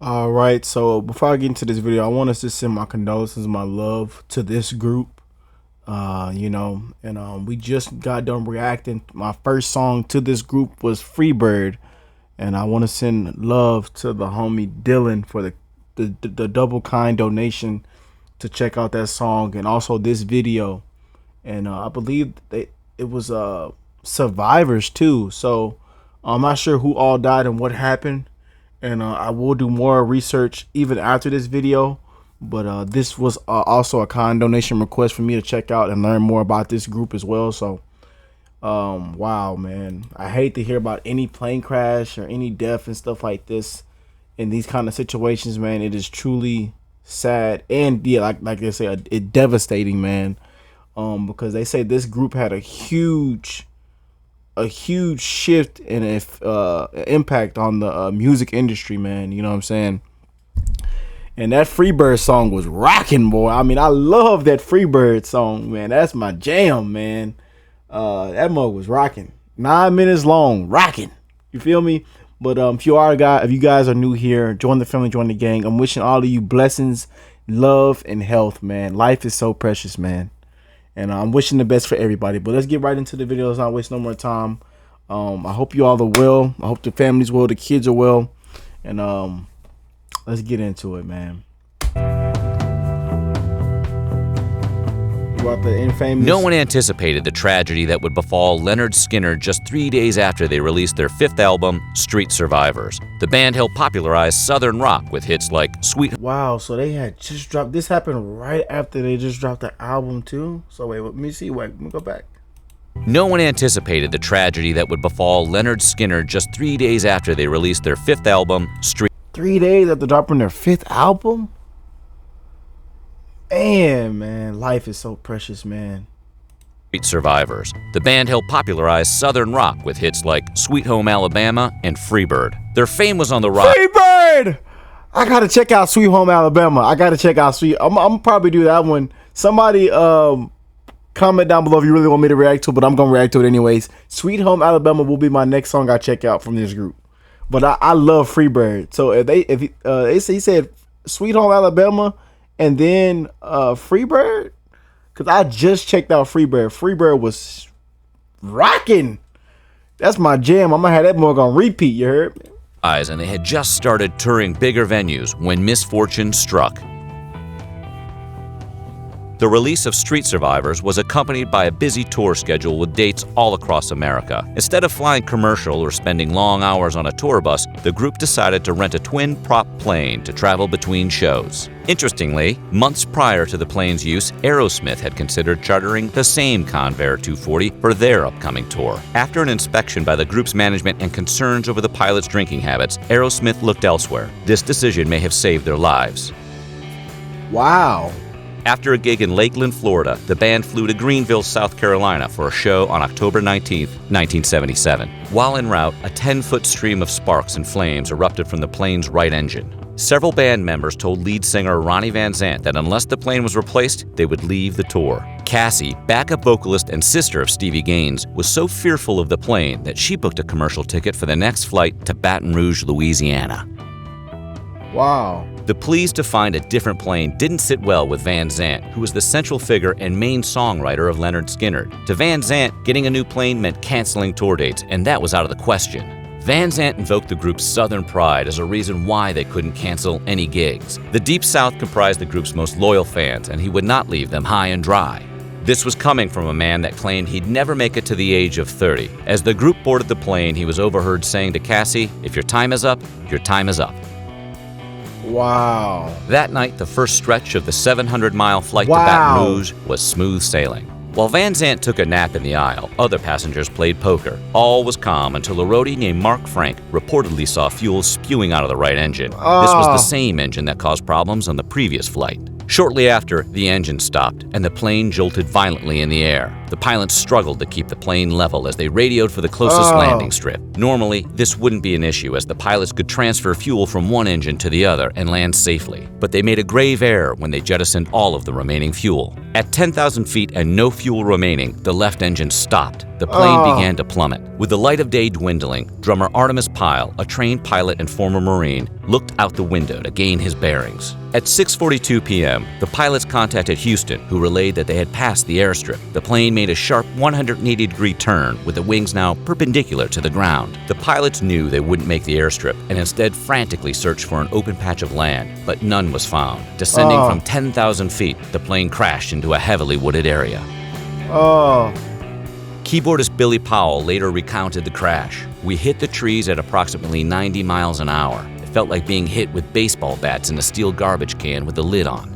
All right, so before I get into this video, I want us to send my condolences, my love to this group. We just got done reacting. My first song to this group was Freebird, and I want to send love to the homie Dylan for the double kind donation to check out that song and also this video. And I believe it was survivors too. So I'm not sure who all died and what happened, and I will do more research even after this video. But this was also a kind donation request for me to check out and learn more about this group as well. So wow, man, I hate to hear about any plane crash or any death and stuff like this in these kind of situations, man. It is truly sad, and yeah, like they say, it devastating, man. Because they say this group had a huge shift and impact on the music industry, man. You know what I'm saying? And that Freebird song was rocking, boy. I mean, I love that Freebird song, man. That's my jam, man. That mug was rocking. 9 minutes long, rocking. You feel me? But if you guys are new here, join the family, join the gang. I'm wishing all of you blessings, love, and health, man. Life is so precious, man. And I'm wishing the best for everybody. But let's get right into the video. Let's not waste no more time. I hope you all are well. I hope the family's well, the kids are well. And let's get into it, man. No one anticipated the tragedy that would befall Lynyrd Skynyrd just 3 days after they released their fifth album, Street Survivors. The band helped popularize Southern rock with hits like Sweet... Wow, so they had just dropped... This happened right after they just dropped the album, too? So wait, let me see. Wait, let me go back. No one anticipated the tragedy that would befall Lynyrd Skynyrd just 3 days after they released their fifth album, Street... 3 days after dropping their fifth album? Man, life is so precious, man. Street Survivors. The band helped popularize Southern rock with hits like Sweet Home Alabama and Freebird. Their fame was on the rise. Freebird! I gotta check out Sweet Home Alabama. I gotta check out Sweet. I'm gonna probably do that one. Somebody comment down below if you really want me to react to it, but I'm gonna react to it anyways. Sweet Home Alabama will be my next song I check out from this group. But I love Freebird. So if he said Sweet Home Alabama and then Freebird, because I just checked out Freebird. Freebird was rocking. That's my jam. I'm gonna have that mug on repeat. You heard me? And they had just started touring bigger venues when misfortune struck. The release of Street Survivors was accompanied by a busy tour schedule with dates all across America. Instead of flying commercial or spending long hours on a tour bus, the group decided to rent a twin-prop plane to travel between shows. Interestingly, months prior to the plane's use, Aerosmith had considered chartering the same Convair 240 for their upcoming tour. After an inspection by the group's management and concerns over the pilot's drinking habits, Aerosmith looked elsewhere. This decision may have saved their lives. Wow. After a gig in Lakeland, Florida, the band flew to Greenville, South Carolina for a show on October 19, 1977. While en route, a 10-foot stream of sparks and flames erupted from the plane's right engine. Several band members told lead singer Ronnie Van Zant that unless the plane was replaced, they would leave the tour. Cassie, backup vocalist and sister of Stevie Gaines, was so fearful of the plane that she booked a commercial ticket for the next flight to Baton Rouge, Louisiana. Wow. The pleas to find a different plane didn't sit well with Van Zant, who was the central figure and main songwriter of Lynyrd Skynyrd. To Van Zant, getting a new plane meant canceling tour dates, and that was out of the question. Van Zant invoked the group's Southern pride as a reason why they couldn't cancel any gigs. The Deep South comprised the group's most loyal fans, and he would not leave them high and dry. This was coming from a man that claimed he'd never make it to the age of 30. As the group boarded the plane, he was overheard saying to Cassie, "If your time is up, your time is up." Wow. That night, the first stretch of the 700-mile flight to Baton Rouge was smooth sailing. While Van Zant took a nap in the aisle, other passengers played poker. All was calm until a roadie named Mark Frank reportedly saw fuel spewing out of the right engine. This was the same engine that caused problems on the previous flight. Shortly after, the engine stopped and the plane jolted violently in the air. The pilots struggled to keep the plane level as they radioed for the closest landing strip. Normally, this wouldn't be an issue as the pilots could transfer fuel from one engine to the other and land safely. But they made a grave error when they jettisoned all of the remaining fuel. At 10,000 feet and no fuel remaining, the left engine stopped. The plane began to plummet. With the light of day dwindling, drummer Artemis Pyle, a trained pilot and former Marine, looked out the window to gain his bearings. At 6:42 p.m., the pilots contacted Houston, who relayed that they had passed the airstrip. The plane made a sharp 180-degree turn, with the wings now perpendicular to the ground. The pilots knew they wouldn't make the airstrip and instead frantically searched for an open patch of land, but none was found. Descending from 10,000 feet, the plane crashed into a heavily wooded area. Keyboardist Billy Powell later recounted the crash. "We hit the trees at approximately 90 miles an hour. It felt like being hit with baseball bats in a steel garbage can with the lid on."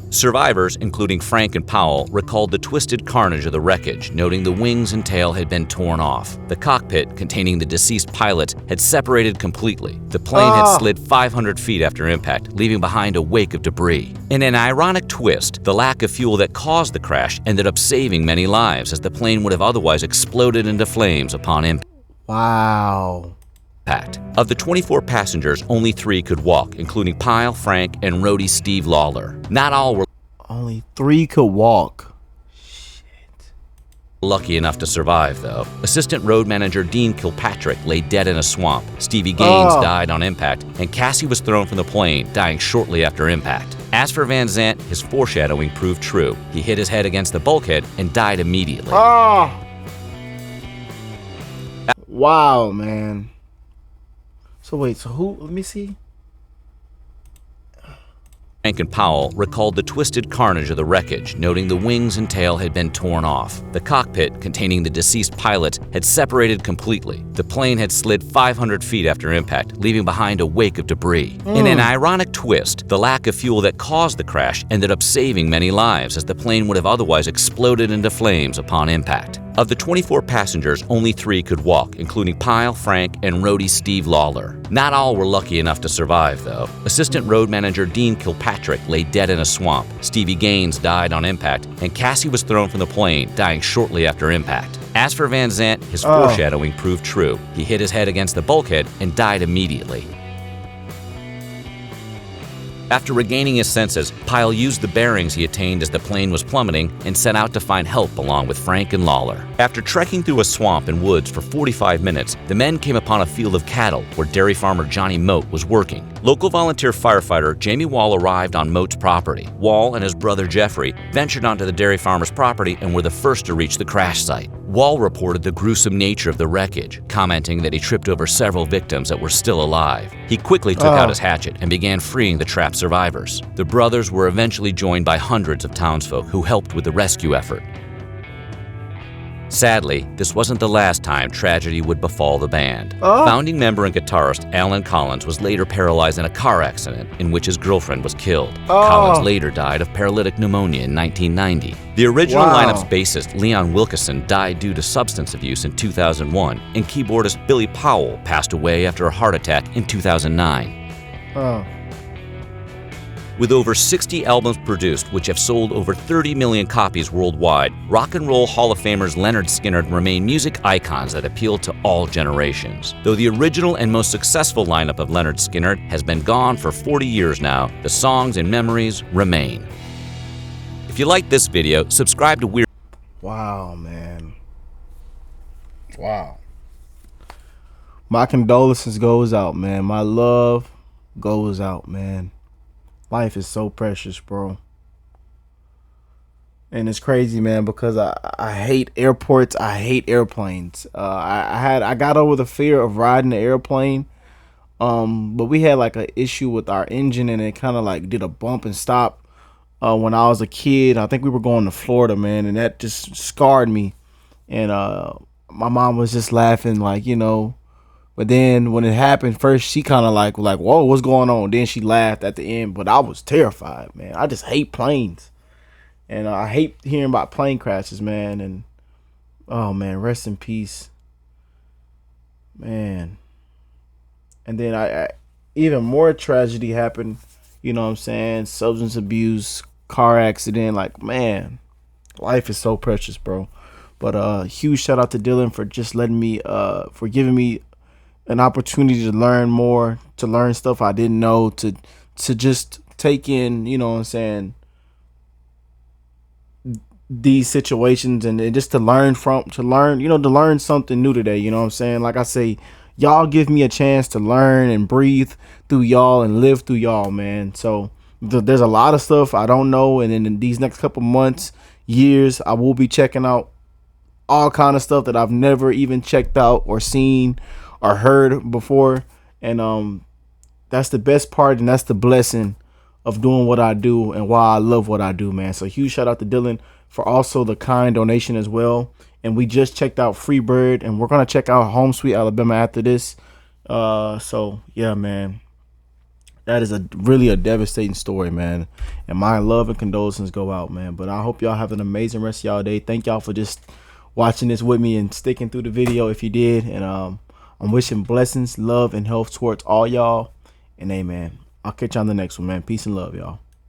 Survivors, including Frank and Powell, recalled the twisted carnage of the wreckage, noting the wings and tail had been torn off. The cockpit, containing the deceased pilot, had separated completely. The plane had slid 500 feet after impact, leaving behind a wake of debris. In an ironic twist, the lack of fuel that caused the crash ended up saving many lives, as the plane would have otherwise exploded into flames upon impact. Wow. Of the 24 passengers, only 3 could walk, including Pyle, Frank, and roadie Steve Lawler. Not all were Only 3 could walk. lucky enough to survive, though. Assistant road manager Dean Kilpatrick lay dead in a swamp. Stevie Gaines died on impact, and Cassie was thrown from the plane, dying shortly after impact. As for Van Zandt, his foreshadowing proved true. He hit his head against the bulkhead and died immediately. Wow, man. So wait, so who? Let me see. Frank and Powell recalled the twisted carnage of the wreckage, noting the wings and tail had been torn off. The cockpit, containing the deceased pilot, had separated completely. The plane had slid 500 feet after impact, leaving behind a wake of debris. In an ironic twist, the lack of fuel that caused the crash ended up saving many lives, as the plane would have otherwise exploded into flames upon impact. Of the 24 passengers, only 3 could walk, including Pyle, Frank, and roadie Steve Lawler. Not all were lucky enough to survive, though. Assistant road manager Dean Kilpatrick lay dead in a swamp. Stevie Gaines died on impact, and Cassie was thrown from the plane, dying shortly after impact. As for Van Zandt, his foreshadowing proved true. He hit his head against the bulkhead and died immediately. After regaining his senses, Pyle used the bearings he attained as the plane was plummeting and set out to find help along with Frank and Lawler. After trekking through a swamp and woods for 45 minutes, the men came upon a field of cattle where dairy farmer Johnny Moat was working. Local volunteer firefighter Jamie Wall arrived on Moat's property. Wall and his brother Jeffrey ventured onto the dairy farmer's property and were the first to reach the crash site. Wall reported the gruesome nature of the wreckage, commenting that he tripped over several victims that were still alive. He quickly took out his hatchet and began freeing the trapped survivors. The brothers were eventually joined by hundreds of townsfolk who helped with the rescue effort. Sadly, this wasn't the last time tragedy would befall the band. Founding member and guitarist Alan Collins was later paralyzed in a car accident in which his girlfriend was killed. Collins later died of paralytic pneumonia in 1990. The original lineup's bassist Leon Wilkeson died due to substance abuse in 2001, and keyboardist Billy Powell passed away after a heart attack in 2009. With over 60 albums produced, which have sold over 30 million copies worldwide, Rock and Roll Hall of Famers Lynyrd Skynyrd remain music icons that appeal to all generations. Though the original and most successful lineup of Lynyrd Skynyrd has been gone for 40 years now, the songs and memories remain. If you like this video, subscribe to Weird. Wow, man. Wow. My condolences goes out, man. My love goes out, man. Life is so precious, bro. And it's crazy, man, because I hate airports. I hate airplanes. I got over the fear of riding the airplane. But we had like an issue with our engine, and it kind of like did a bump and stop when I was a kid. I think we were going to Florida, man, and that just scarred me. And my mom was just laughing, like, you know. But then when it happened, first she kind of like, whoa, what's going on? Then she laughed at the end, but I was terrified, man. I just hate planes. And I hate hearing about plane crashes, man. And, oh, man, rest in peace. Man. And then I even more tragedy happened, you know what I'm saying? Substance abuse, car accident, like, man. Life is so precious, bro. But huge shout out to Dylan for just letting me for giving me an opportunity to learn more, to learn stuff I didn't know, to just take in, you know what I'm saying, these situations, and just to learn from, to learn, you know, to learn something new today, you know what I'm saying? Like I say, y'all give me a chance to learn and breathe through y'all and live through y'all, man. So there's a lot of stuff I don't know, and in these next couple months, years, I will be checking out all kind of stuff that I've never even checked out or seen or heard before. And that's the best part, and that's the blessing of doing what I do and why I love what I do, man. So huge shout out to Dylan for also the kind donation as well. And we just checked out Freebird, and we're gonna check out Home Sweet Alabama after this. So yeah, man, that is a really a devastating story, man. And my love and condolences go out, man. But I hope y'all have an amazing rest of y'all day. Thank y'all for just watching this with me and sticking through the video if you did. And I'm wishing blessings, love, and health towards all y'all. And amen. I'll catch you on the next one, man. Peace and love, y'all.